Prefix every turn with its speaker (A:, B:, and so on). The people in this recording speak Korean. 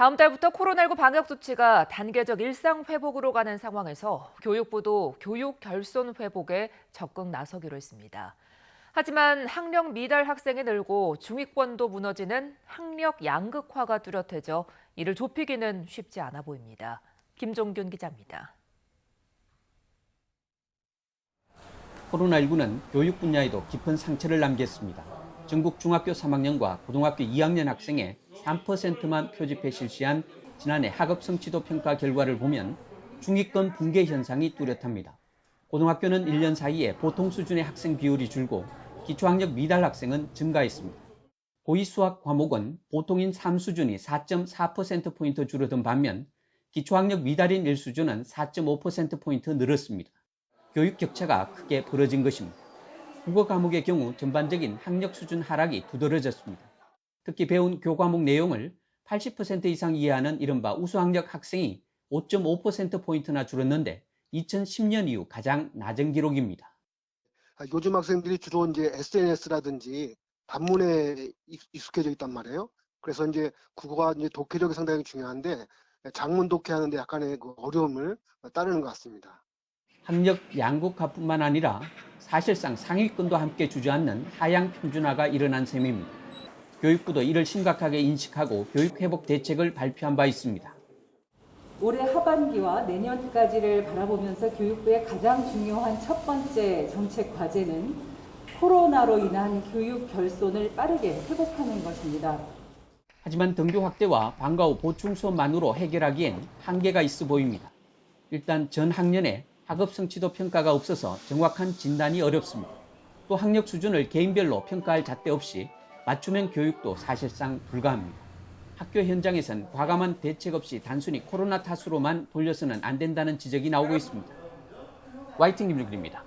A: 다음 달부터 코로나19 방역 조치가 단계적 일상 회복으로 가는 상황에서 교육부도 교육 결손 회복에 적극 나서기로 했습니다. 하지만 학력 미달 학생이 늘고 중위권도 무너지는 학력 양극화가 뚜렷해져 이를 좁히기는 쉽지 않아 보입니다. 김종균 기자입니다.
B: 코로나19는 교육 분야에도 깊은 상처를 남겼습니다. 전국 중학교 3학년과 고등학교 2학년 학생의 3%만 표집해 실시한 지난해 학업 성취도 평가 결과를 보면 중위권 붕괴 현상이 뚜렷합니다. 고등학교는 1년 사이에 보통 수준의 학생 비율이 줄고 기초학력 미달 학생은 증가했습니다. 고2 수학 과목은 보통인 3수준이 4.4%포인트 줄어든 반면 기초학력 미달인 1수준은 4.5%포인트 늘었습니다. 교육 격차가 크게 벌어진 것입니다. 국어 과목의 경우 전반적인 학력 수준 하락이 두드러졌습니다. 특히 배운 교과목 내용을 80% 이상 이해하는 이른바 우수학력 학생이 5.5%포인트나 줄었는데 2010년 이후 가장 낮은 기록입니다.
C: 요즘 학생들이 주로 이제 SNS라든지 단문에 익숙해져 있단 말이에요. 그래서 이제 국어가 이제 독해력이 상당히 중요한데 장문 독해하는데 약간의 그 어려움을 따르는 것 같습니다.
B: 학력 양극화뿐만 아니라 사실상 상위권도 함께 주저앉는 하향 평준화가 일어난 셈입니다. 교육부도 이를 심각하게 인식하고 교육 회복 대책을 발표한 바 있습니다.
D: 올해 하반기와 내년까지를 바라보면서 교육부의 가장 중요한 첫 번째 정책 과제는 코로나로 인한 교육 결손을 빠르게 회복하는 것입니다.
B: 하지만 등교 확대와 방과 후 보충 수업만으로 해결하기엔 한계가 있어 보입니다. 일단 전 학년에 학업 성취도 평가가 없어서 정확한 진단이 어렵습니다. 또 학력 수준을 개인별로 평가할 잣대 없이 맞춤형 교육도 사실상 불가합니다. 학교 현장에선 과감한 대책 없이 단순히 코로나 탓으로만 돌려서는 안 된다는 지적이 나오고 있습니다. YTN 김종균입니다.